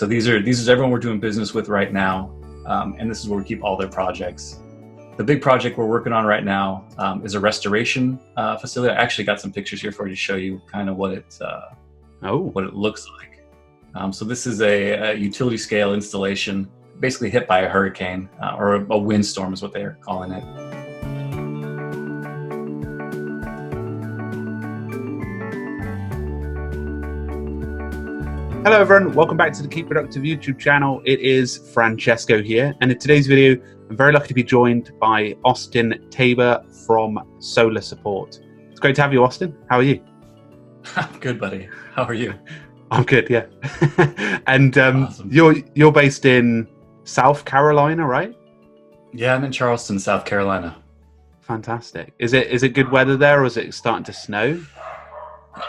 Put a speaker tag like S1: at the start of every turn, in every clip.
S1: So these are everyone we're doing business with right now, and this is where we keep all their projects. The big project we're working on right now is a restoration facility. I actually got some pictures here for you to show you kind of what it looks like. So this is a utility scale installation, basically hit by a hurricane or a windstorm is what they're calling it.
S2: Hello everyone, welcome back to the Keep Productive YouTube channel. It is Francesco here, and in today's video, I'm very lucky to be joined by Austin Tabor from Solar Support. It's great to have you, Austin. How are you?
S1: I'm good, buddy. How are you?
S2: I'm good, yeah. And
S1: Awesome.
S2: you're based in South Carolina, right?
S1: Yeah, I'm in Charleston, South Carolina.
S2: Fantastic. Is it good weather there, or is it starting to snow?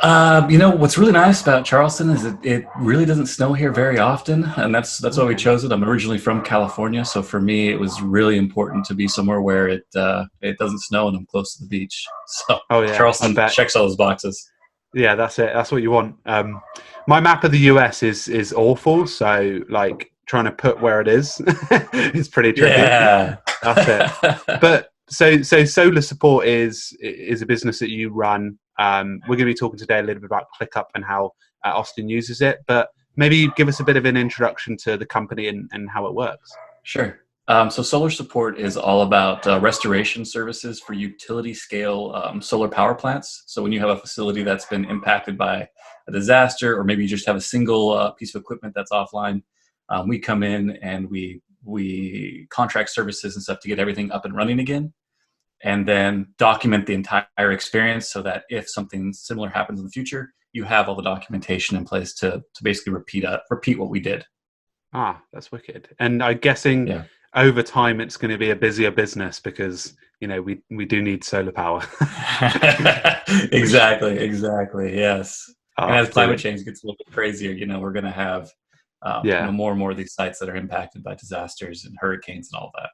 S1: What's really nice about Charleston is it really doesn't snow here very often, and that's why we chose it. I'm originally from California, so for me it was really important to be somewhere where it doesn't snow and I'm close to the beach. So Charleston checks all those boxes.
S2: Yeah, that's it. That's what you want. My map of the US is awful, so like trying to put where it is is pretty tricky.
S1: Yeah,
S2: that's it. But so Solar Support is a business that you run. We're going to be talking today a little bit about ClickUp and how Austin uses it, but maybe give us a bit of an introduction to the company and how it works.
S1: Sure. So Solar Support is all about restoration services for utility scale solar power plants. So when you have a facility that's been impacted by a disaster, or maybe you just have a single piece of equipment that's offline, we come in and we contract services and stuff to get everything up and running again, and then document the entire experience so that if something similar happens in the future, you have all the documentation in place to basically repeat what we did.
S2: Ah, that's wicked. And I'm guessing over time it's going to be a busier business because, we do need solar power.
S1: Exactly. Yes. And as climate change gets a little bit crazier, we're going to have more and more of these sites that are impacted by disasters and hurricanes and all that.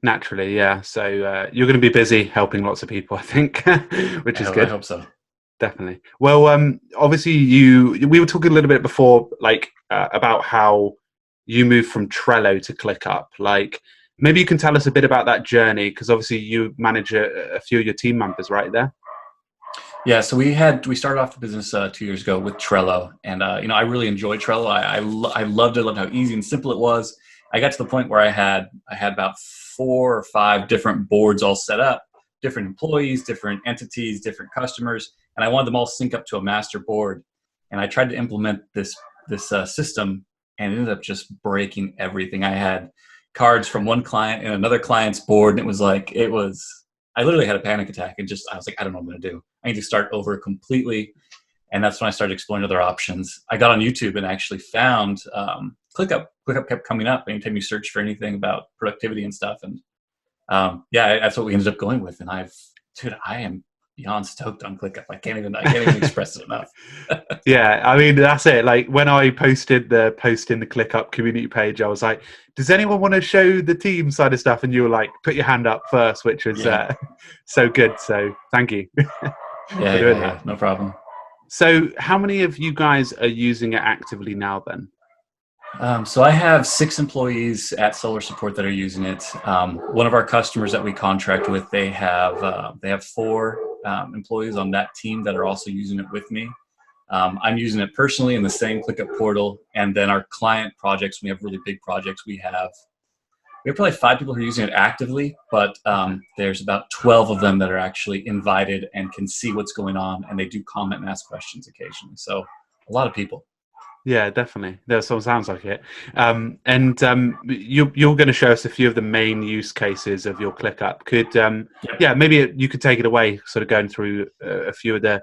S2: Naturally, yeah. So you're going to be busy helping lots of people, I think, which is good.
S1: I hope so.
S2: Definitely. Well, obviously, we were talking a little bit before, about how you moved from Trello to ClickUp. Maybe you can tell us a bit about that journey, because obviously you manage a few of your team members, right there.
S1: Yeah, so we started off the business 2 years ago with Trello, and I really enjoyed Trello. I loved it. I loved how easy and simple it was. I got to the point where I had about 4 or 5 different boards all set up, different employees, different entities, different customers, and I wanted them all sync up to a master board. And I tried to implement this system, and it ended up just breaking everything. I had cards from one client and another client's board, and I literally had a panic attack, and I was like, I don't know what I'm going to do. I need to start over completely. And that's when I started exploring other options. I got on YouTube and actually found ClickUp. ClickUp kept coming up anytime you search for anything about productivity and stuff. And that's what we ended up going with. And I am beyond stoked on ClickUp. I can't even express it enough.
S2: Yeah, I mean, that's it. When I posted the post in the ClickUp community page, I was like, does anyone want to show the team side of stuff? And you were like, put your hand up first, which was so good. So thank you.
S1: Yeah, no problem.
S2: So how many of you guys are using it actively now then?
S1: So I have 6 employees at Solar Support that are using it. One of our customers that we contract with, they have 4 employees on that team that are also using it with me. I'm using it personally in the same ClickUp portal, and then our client projects, we have really big projects. We have probably 5 people who are using it actively, but there's about 12 of them that are actually invited and can see what's going on, and they do comment and ask questions occasionally. So a lot of people.
S2: Yeah, definitely. That sounds like it. You're going to show us a few of the main use cases of your ClickUp. Maybe you could take it away, sort of going through a few of the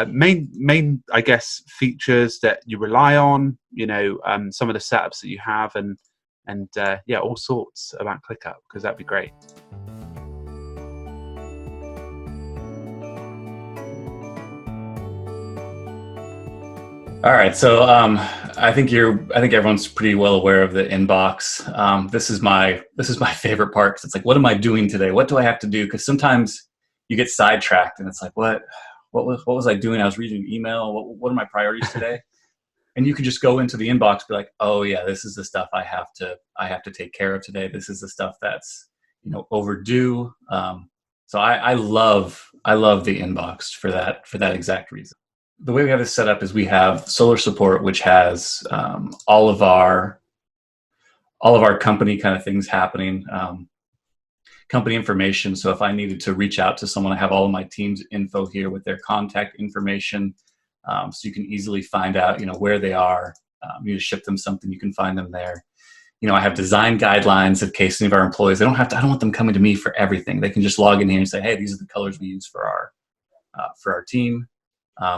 S2: main, I guess, features that you rely on. Some of the setups that you have, and all sorts about ClickUp, because that'd be great.
S1: All right, so I think everyone's pretty well aware of the inbox. This is my favorite part, 'cause it's like, what am I doing today? What do I have to do? Because sometimes you get sidetracked, and it's like, what was I doing? I was reading an email. What are my priorities today? and you can just go into the inbox, be like, oh yeah, this is the stuff I have to take care of today. This is the stuff that's, overdue. So I love the inbox for that exact reason. The way we have this set up is we have Solar Support, which has all of our company kind of things happening, company information. So if I needed to reach out to someone, I have all of my team's info here with their contact information. So you can easily find out, where they are. You just ship them something, you can find them there. I have design guidelines in case any of our employees, I don't want them coming to me for everything. They can just log in here and say, hey, these are the colors we use for our team.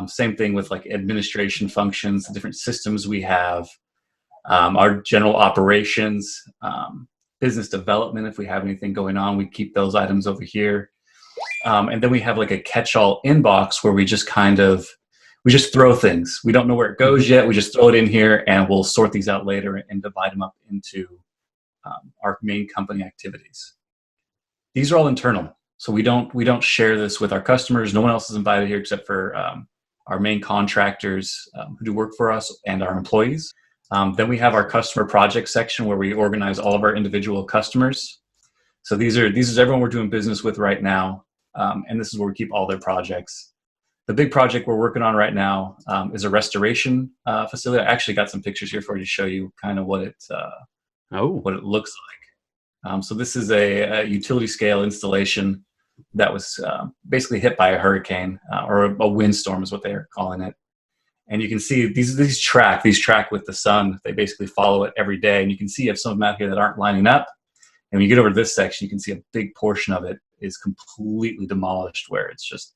S1: Same thing with like administration functions, the different systems we have, our general operations, business development. If we have anything going on, we keep those items over here. And then we have like a catch-all inbox where we just throw things. We don't know where it goes yet. We just throw it in here, and we'll sort these out later and divide them up into our main company activities. These are all internal, so we don't share this with our customers. No one else is invited here except for our main contractors who do work for us and our employees. Then we have our customer project section where we organize all of our individual customers. So these is everyone we're doing business with right now, and this is where we keep all their projects. The big project we're working on right now is a restoration facility. I actually got some pictures here for you to show you kind of what it looks like. So this is a utility scale installation that was basically hit by a hurricane or a windstorm is what they're calling it. And you can see these track with the sun. They basically follow it every day. And you can see you have some of them out here that aren't lining up. And when you get over to this section, you can see a big portion of it is completely demolished, where it's just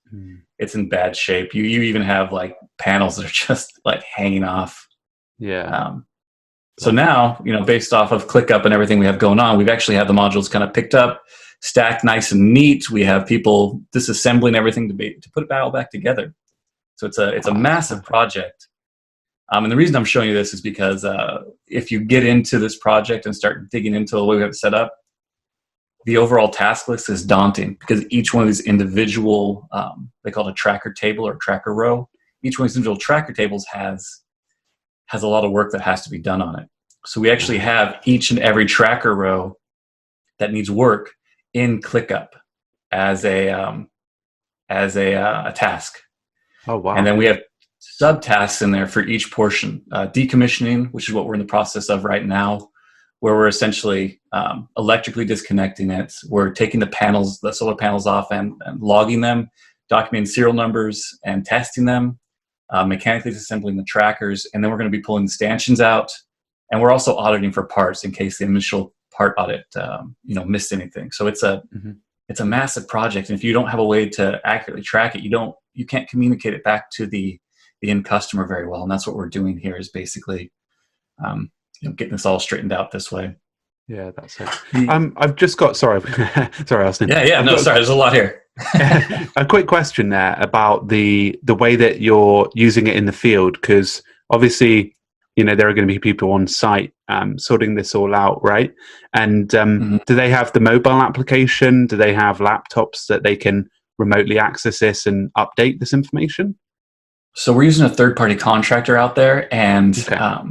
S1: it's in bad shape. You even have like panels that are just like hanging off.
S2: Yeah.
S1: So now, based off of ClickUp and everything we have going on, we've actually had the modules kind of picked up, stacked nice and neat. We have people disassembling everything to put it all back together. So it's a massive project. And the reason I'm showing you this is because if you get into this project and start digging into the way we have it set up, the overall task list is daunting because each one of these individual, they call it a tracker table or tracker row. Each one of these individual tracker tables has a lot of work that has to be done on it. So we actually have each and every tracker row that needs work in ClickUp as a task.
S2: Oh, wow.
S1: And then we have subtasks in there for each portion. Decommissioning, which is what we're in the process of right now, where we're essentially electrically disconnecting it. We're taking the solar panels off and logging them, documenting serial numbers and testing them, mechanically disassembling the trackers, and then we're going to be pulling the stanchions out. And we're also auditing for parts in case the initial part audit missed anything. So it's a massive project, and if you don't have a way to accurately track it, you can't communicate it back to the end customer very well. And that's what we're doing here is basically getting this all straightened out this way.
S2: Yeah, that's it. I've just got sorry, Austin.
S1: Yeah. No, sorry. There's a lot here.
S2: A quick question there about the way that you're using it in the field, because obviously, there are going to be people on site sorting this all out, right? And do they have the mobile application? Do they have laptops that they can remotely access this and update this information?
S1: So we're using a third-party contractor out there, and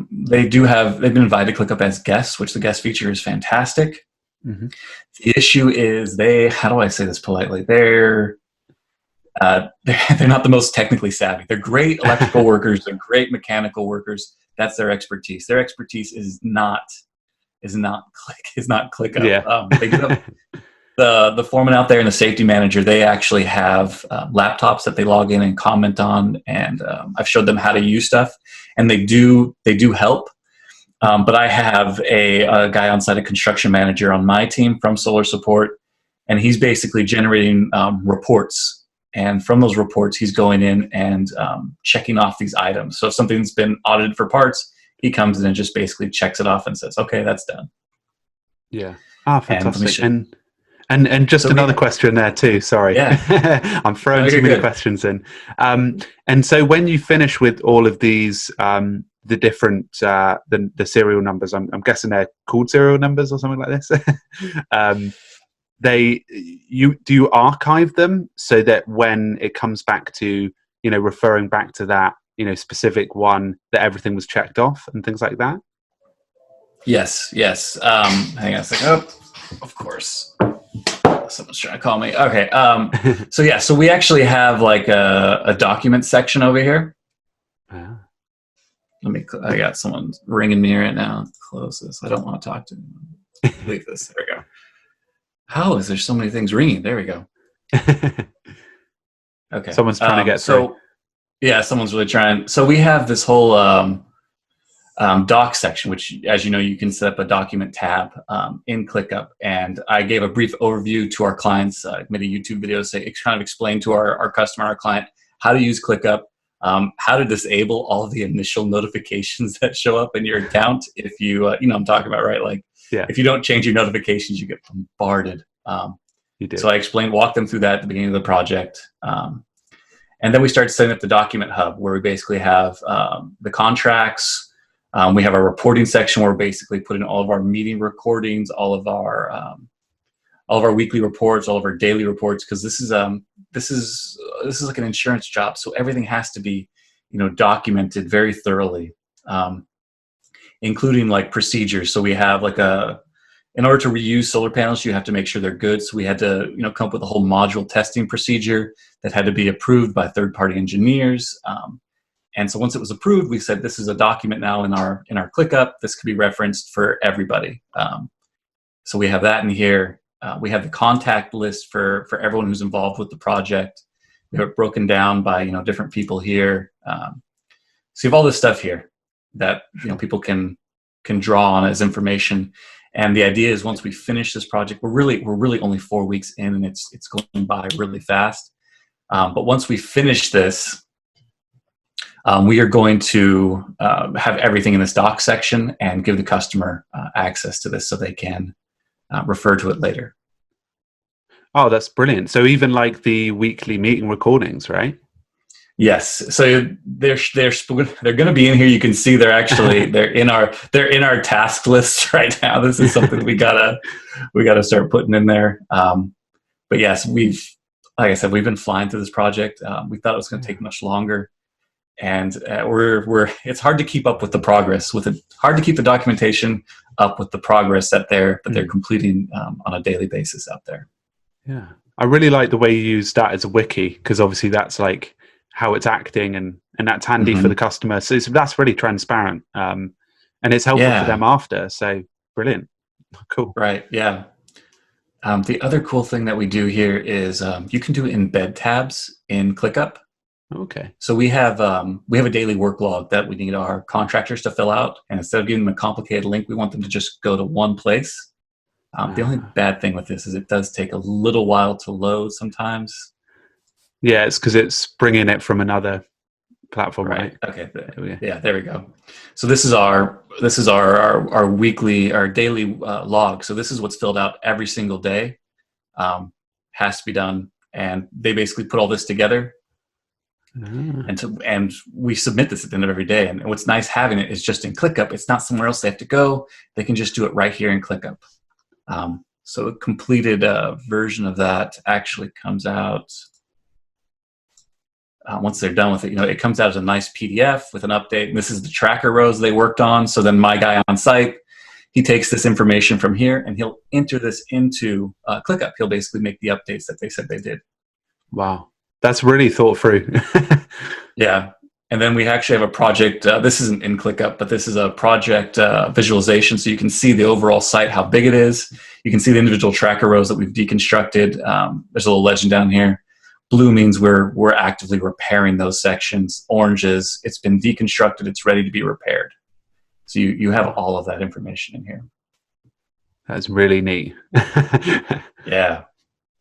S1: they've been invited to ClickUp as guests, which the guest feature is fantastic. Mm-hmm. The issue is how do I say this politely? They're not the most technically savvy. They're great electrical workers. They're great mechanical workers. That's their expertise. Their expertise is not ClickUp.
S2: Yeah.
S1: They do have the foreman out there and the safety manager. They actually have laptops that they log in and comment on, and I've showed them how to use stuff, and they do help. But I have a guy on site, a construction manager on my team from Solar Support, and he's basically generating reports. And from those reports, he's going in and checking off these items. So if something's been audited for parts, he comes in and just basically checks it off and says, "Okay, that's done."
S2: Yeah. Fantastic. And just another question there too. Sorry,
S1: yeah.
S2: I'm throwing too many questions in. And so when you finish with all of these, the different the serial numbers, I'm guessing they're called serial numbers or something like this. Do you archive them so that when it comes back to referring back to that specific one that everything was checked off and things like that?
S1: Yes. Hang on a second. Oh, of course. Someone's trying to call me. Okay. So we actually have like a document section over here. I got someone ringing me right now. Close this. I don't want to talk to them. Leave this. There we go. How is there so many things ringing? There we go. Okay.
S2: Someone's trying to get through.
S1: Yeah, someone's really trying. So we have this whole doc section, which, as you know, you can set up a document tab in ClickUp. And I gave a brief overview to our clients, made a YouTube video, kind of explain to our customer, our client, how to use ClickUp, how to disable all of the initial notifications that show up in your account. If you, I'm talking about, right? Like, if you don't change your notifications, you get bombarded.
S2: You do.
S1: So I walked them through that at the beginning of the project. And then we started setting up the document hub, where we basically have the contracts. We have a reporting section where we basically put in all of our meeting recordings, all of our weekly reports, all of our daily reports, because this is like an insurance job, so everything has to be documented very thoroughly, including like procedures. So we have like in order to reuse solar panels, you have to make sure they're good. So we had to come up with a whole module testing procedure that had to be approved by third-party engineers. And so once it was approved, we said, this is a document now in our ClickUp. This could be referenced for everybody. So we have that in here. We have the contact list for everyone who's involved with the project. We have it broken down by different people here. So you have all this stuff here that people can draw on as information. And the idea is, once we finish this project, we're really only 4 weeks in, and it's going by really fast. But once we finish this, we are going to have everything in this doc section and give the customer access to this so they can refer to it later.
S2: Oh, that's brilliant. So even like the weekly meeting recordings, right?
S1: Yes. So they're going to be in here. You can see they're in our task list right now. This is something we gotta start putting in there. But yes, like I said, we've been flying through this project. We thought it was going to take much longer. And it's hard to keep up with the progress. Hard to keep the documentation up with the progress that they're completing on a daily basis out there.
S2: Yeah, I really like the way you use that as a wiki, because obviously that's like how it's acting, and that's handy for the customer. So that's really transparent, and it's helpful for them after. So brilliant, cool.
S1: Right? Yeah. The other cool thing that we do here is you can do embed tabs in ClickUp.
S2: Okay.
S1: So we have a daily work log that we need our contractors to fill out, and instead of giving them a complicated link, we want them to just go to one place. The only bad thing with this is it does take a little while to load sometimes.
S2: Yeah, it's because it's bringing it from another platform, right?
S1: Okay. Yeah, there we go. So this is our daily log. So this is what's filled out every single day. Has to be done, and they basically put all this together. And we submit this at the end of every day. And what's nice having it is just in ClickUp. It's not somewhere else they have to go. They can just do it right here in ClickUp. So a completed version of that actually comes out once they're done with it. It comes out as a nice PDF with an update. And this is the tracker rows they worked on. So then my guy on site, he takes this information from here and he'll enter this into ClickUp. He'll basically make the updates that they said they did.
S2: Wow. That's really thought through.
S1: Yeah. And then we actually have a project. This isn't in ClickUp, but this is a project visualization. So you can see the overall site, how big it is. You can see the individual tracker rows that we've deconstructed. There's a little legend down here. Blue means we're actively repairing those sections. Orange is it's been deconstructed. It's ready to be repaired. So you have all of that information in here.
S2: That's really neat.
S1: Yeah.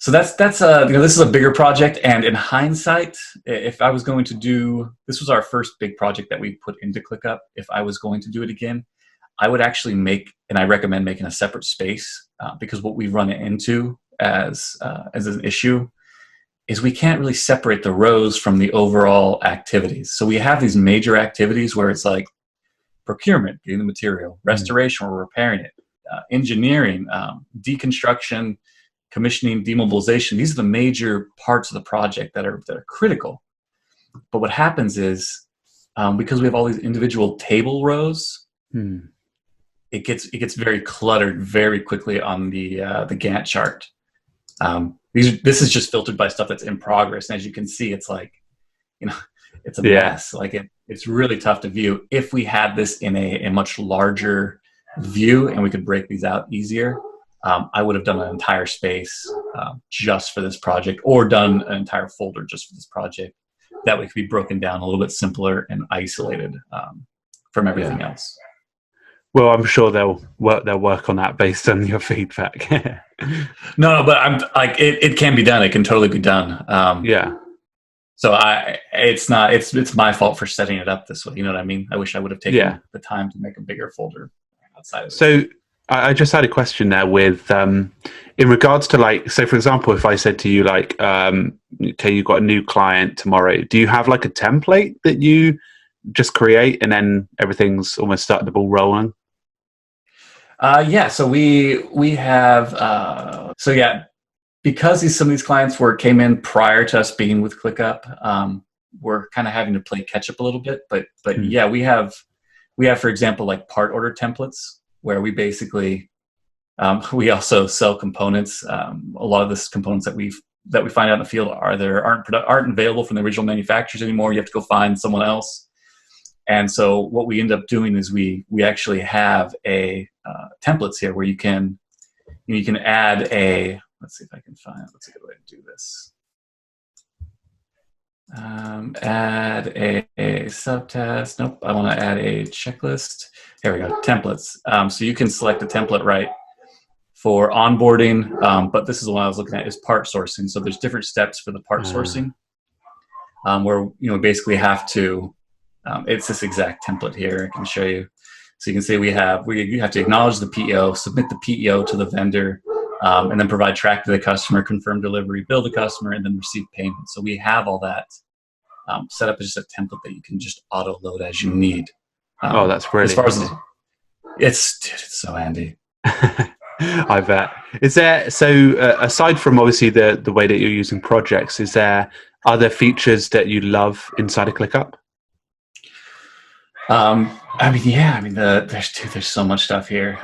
S1: So that's this is a bigger project, and in hindsight, if I was going to do, this was our first big project that we put into ClickUp. If I was going to do it again, I would actually and I recommend making a separate space because what we run into as an issue is we can't really separate the rows from the overall activities. So we have these major activities where it's like procurement, getting the material, restoration, we're repairing it, engineering, deconstruction, commissioning, demobilization. These are the major parts of the project that are critical. But what happens is because we have all these individual table rows, it gets very cluttered very quickly on the Gantt chart. This is just filtered by stuff that's in progress, and as you can see, it's like, it's a mess. Like it's really tough to view. If we had this in a much larger view and we could break these out easier, I would have done an entire space just for this project, or done an entire folder just for this project. That way it could be broken down a little bit simpler and isolated from everything else.
S2: Well, I'm sure they'll work on that based on your feedback.
S1: No, but I'm like, it can be done. It can totally be done. So it's my fault for setting it up this way. You know what I mean? I wish I would have taken the time to make a bigger folder outside of it.
S2: So I just had a question there with, in regards to, like, so for example, if I said to you, like, okay, you've got a new client tomorrow, do you have like a template that you just create and then everything's almost started the ball rolling?
S1: So we have, because some of these clients came in prior to us being with ClickUp, we're kind of having to play catch up a little bit, but we have, for example, like part order templates where we basically, we also sell components. A lot of the components that we find out in the field aren't available from the original manufacturers anymore. You have to go find someone else. And so what we end up doing is we actually have a templates here where you can add a, let's see if I can find, what's a good way to do this. Add a subtask. Nope, I want to add a checklist. Here we go, templates. So you can select a template right for onboarding, but this is the one I was looking at, is part sourcing. So there's different steps for the part sourcing, where basically have to, it's this exact template here. I can show you. So you can see you have to acknowledge the PO, submit the PO to the vendor, and then provide track to the customer, confirm delivery, bill the customer, and then receive payment. So we have all that set up as just a template that you can just auto load as you need.
S2: That's brilliant.
S1: As far as it's so handy.
S2: I bet. Is there, so aside from obviously the way that you're using projects, is there other features that you love inside of ClickUp? There's so much stuff here.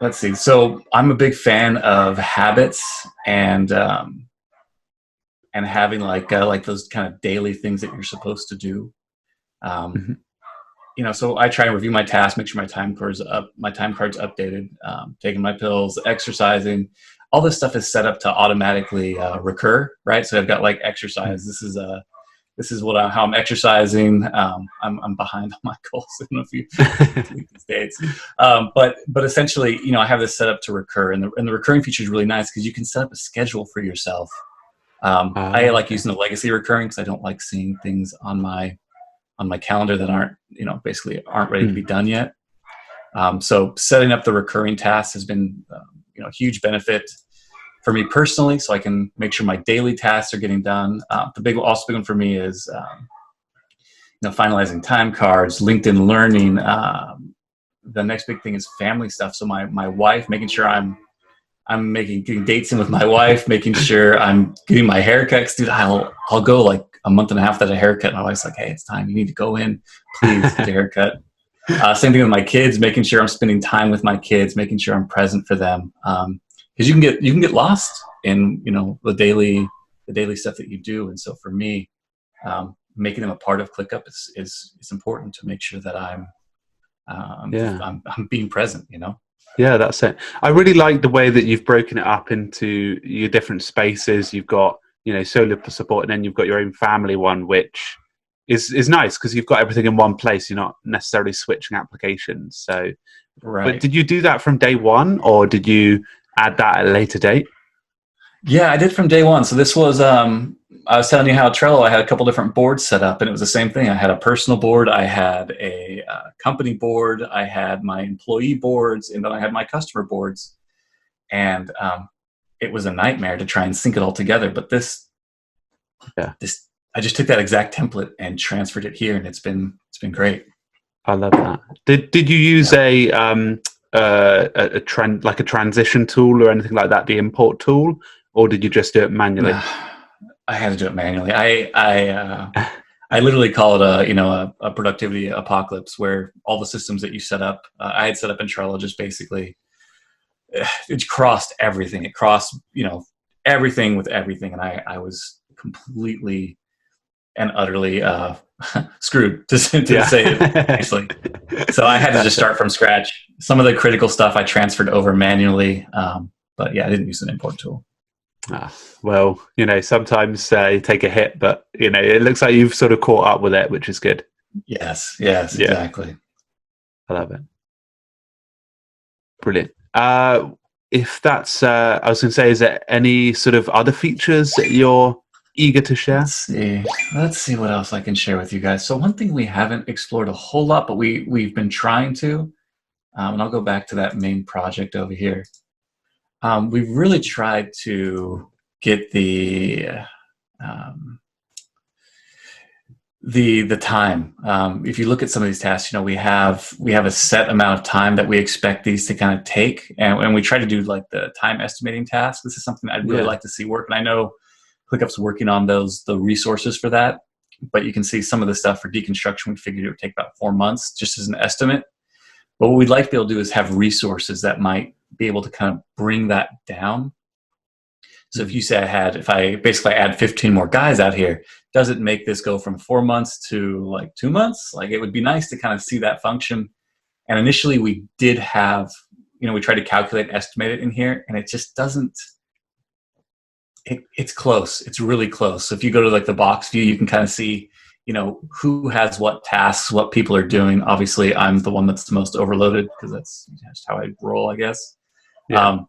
S2: Let's see. So I'm a big fan of habits and having like those kind of daily things that you're supposed to do. So I try and review my tasks, make sure my time card's updated, taking my pills, exercising. All this stuff is set up to automatically recur, right? So I've got like exercise. This is how I'm exercising. I'm behind on my goals in a few these days. But essentially, I have this set up to recur, and the recurring feature is really nice because you can set up a schedule for yourself. I like using the legacy recurring because I don't like seeing things on my calendar that aren't ready to be done yet. So setting up the recurring tasks has been a huge benefit for me personally, so I can make sure my daily tasks are getting done. The big one for me is finalizing time cards, LinkedIn Learning. The next big thing is family stuff. So my wife, making sure I'm getting dates in with my wife, making sure I'm getting my haircuts. Dude, I'll go like a month and a half without a haircut. My wife's like, hey, it's time. You need to go in. Please get a haircut. Same thing with my kids, making sure I'm spending time with my kids, making sure I'm present for them. Because you can get lost in the daily stuff that you do. And so for me, making them a part of ClickUp is important to make sure that I'm being present. Yeah, that's it. I really like the way that you've broken it up into your different spaces. You've got, solo support, and then you've got your own family one, which is nice because you've got everything in one place. You're not necessarily switching applications. So,
S1: right.
S2: But did you do that from day one, or did you add that at a later date?
S1: Yeah, I did from day one. So this was, I was telling you how Trello, I had a couple different boards set up, and it was the same thing. I had a personal board, I had a company board, I had my employee boards, and then I had my customer boards. And it was a nightmare to try and sync it all together. But I just took that exact template and transferred it here, and it's been great.
S2: I love that. Did you use a transition tool or anything like that, the import tool, or did you just do it manually?
S1: I had to do it manually. I I literally call it a productivity apocalypse, where all the systems that you set up, I had set up in Trello, just basically it crossed everything. It crossed everything with everything, and I was completely and utterly screwed to say it nicely. So I had to just start from scratch. Some of the critical stuff I transferred over manually, but yeah, I didn't use an import tool.
S2: Well, sometimes you take a hit, but it looks like you've sort of caught up with it, which is good.
S1: Yes, exactly.
S2: I love it. Brilliant. If that's, I was going to say, is there any sort of other features that you're eager to share?
S1: Let's see what else I can share with you guys. So one thing we haven't explored a whole lot, but we've been trying to, and I'll go back to that main project over here. We've really tried to get the time. If you look at some of these tasks, we have a set amount of time that we expect these to kind of take, and we try to do like the time estimating task. This is something I'd really like to see work, and I know ClickUp's working on the resources for that, but you can see some of the stuff for deconstruction. We figured it would take about 4 months, just as an estimate. But what we'd like to be able to do is have resources that might be able to kind of bring that down. So if you say if I basically add 15 more guys out here, does it make this go from 4 months to like 2 months? Like, it would be nice to kind of see that function. And initially we did have, we tried to calculate and estimate it in here, and it just doesn't, it's close. It's really close. So if you go to like the box view, you can kind of see, who has what tasks, what people are doing. Obviously I'm the one that's the most overloaded, because that's just how I roll, I guess.
S2: Yeah.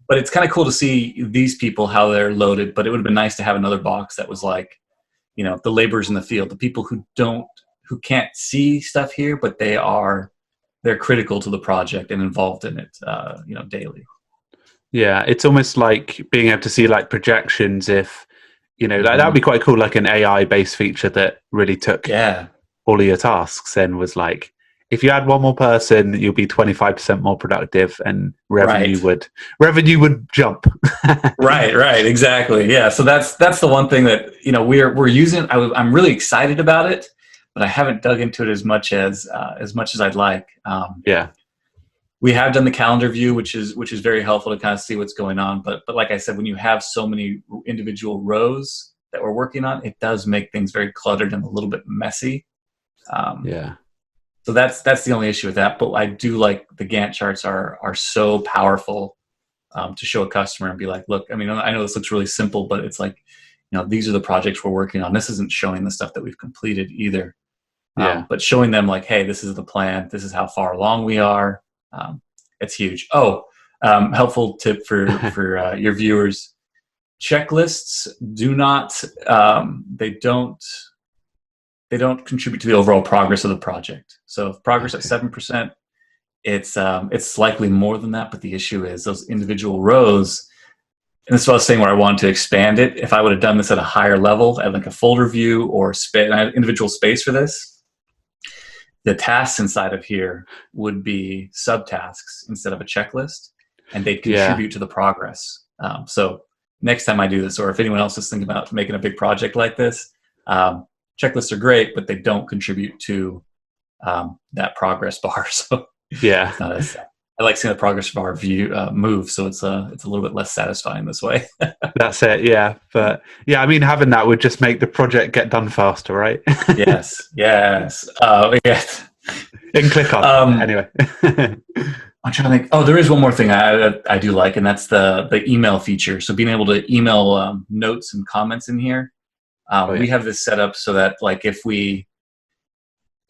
S1: But it's kind of cool to see these people, how they're loaded. But it would have been nice to have another box that was like, the laborers in the field, the people who can't see stuff here, but they're critical to the project and involved in it, daily.
S2: Yeah, it's almost like being able to see like projections. If that would be quite cool, like an AI based feature that really took all of your tasks and was like, if you add one more person, you'll be 25% more productive, and revenue would jump.
S1: Right, exactly. Yeah, so that's the one thing that we're using. I'm really excited about it, but I haven't dug into it as much as I'd like. We have done the calendar view, which is very helpful to kind of see what's going on. But like I said, when you have so many individual rows that we're working on, it does make things very cluttered and a little bit messy. So that's the only issue with that. But I do like the Gantt charts are so powerful to show a customer and be like, look, I know this looks really simple, but it's like, these are the projects we're working on. This isn't showing the stuff that we've completed either. But showing them like, hey, this is the plan. This is how far along we are. It's huge. Helpful tip for your viewers: checklists do not they don't contribute to the overall progress of the project. So if progress at 7%, it's likely more than that. But the issue is those individual rows. And this is what I was saying, where I wanted to expand it. If I would have done this at a higher level, at like a folder view or I had individual space for this, the tasks inside of here would be subtasks instead of a checklist, and they contribute to the progress. So next time I do this, or if anyone else is thinking about making a big project like this, checklists are great, but they don't contribute to that progress bar. So I like seeing the progress bar view move. So it's a little bit less satisfying this way.
S2: That's it. Yeah. But having that would just make the project get done faster, right?
S1: Yes.
S2: In ClickUp. Anyway.
S1: I'm trying to think. Oh, there is one more thing I do like, and that's the email feature. So being able to email notes and comments in here. We have this set up so that, like, if we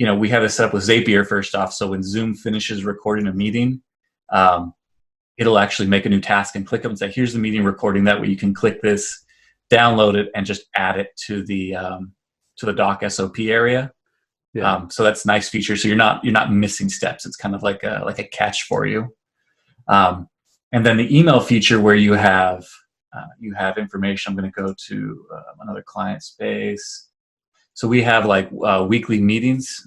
S1: have this set up with Zapier first off. So when Zoom finishes recording a meeting, it'll actually make a new task and ClickUp and say, here's the meeting recording. That way you can click this, download it, and just add it to the doc SOP area. So that's a nice feature. So you're not missing steps. It's kind of like a catch for you. And then the email feature, where you have information. I'm going to go to another client space. So we have like weekly meetings.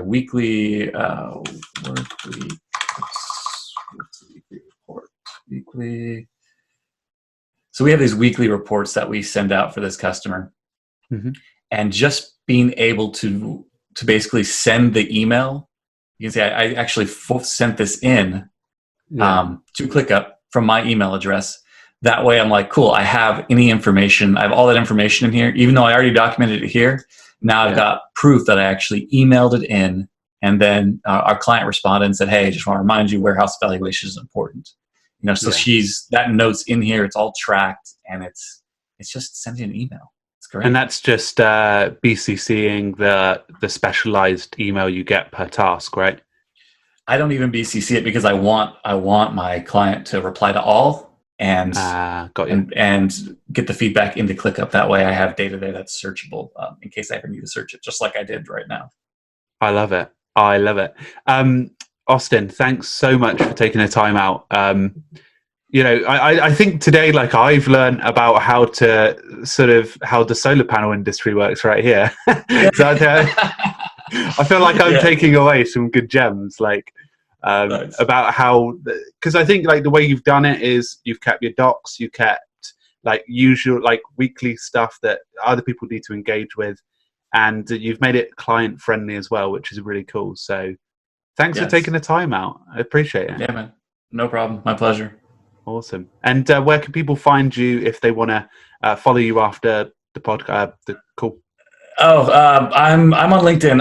S1: Weekly work week. Weekly. So we have these weekly reports that we send out for this customer.
S2: Mm-hmm.
S1: And just being able to basically send the email. You can say I actually sent this in to ClickUp from my email address. That way I'm like, cool, I have any information. I have all that information in here, even though I already documented it here. Now I've got proof that I actually emailed it in, and then our client responded and said, hey, I just want to remind you warehouse valuation is important. So that note's in here, it's all tracked, and it's just sending an email. It's great.
S2: And that's just BCCing the specialized email you get per task, right?
S1: I don't even BCC it because I want my client to reply to all and and get the feedback into ClickUp. That way I have data there that's searchable in case I ever need to search it, just like I did right now.
S2: I love it. Austin, thanks so much for taking the time out. I think today, like, I've learned about how the solar panel industry works right here. So I feel like I'm taking away some good gems, like nice. About how, because I think like the way you've done it is you've kept your docs, you kept like usual, like weekly stuff that other people need to engage with, and you've made it client friendly as well, which is really cool. So thanks for taking the time out. I appreciate it.
S1: Yeah, man. No problem. My pleasure.
S2: Awesome. And where can people find you if they want to follow you after the podcast? The call.
S1: I'm on LinkedIn.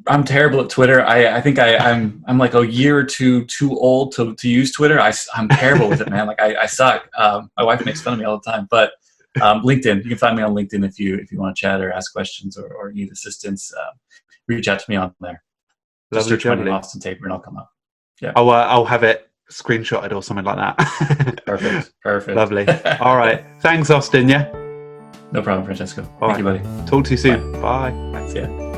S1: I'm terrible at Twitter. I think I'm like a year or two too old to use Twitter. I'm terrible with it, man. Like I suck. My wife makes fun of me all the time. But LinkedIn, you can find me on LinkedIn if you want to chat or ask questions or need assistance. Reach out to me on there. Just search my name, Austin Tabor, and I'll come up. Yeah.
S2: I'll have it screenshotted or something like that.
S1: Perfect.
S2: Lovely. All right. Thanks, Austin. Yeah.
S1: No problem, Francesco. Thank you, buddy.
S2: Talk to you soon. Bye.
S1: See ya.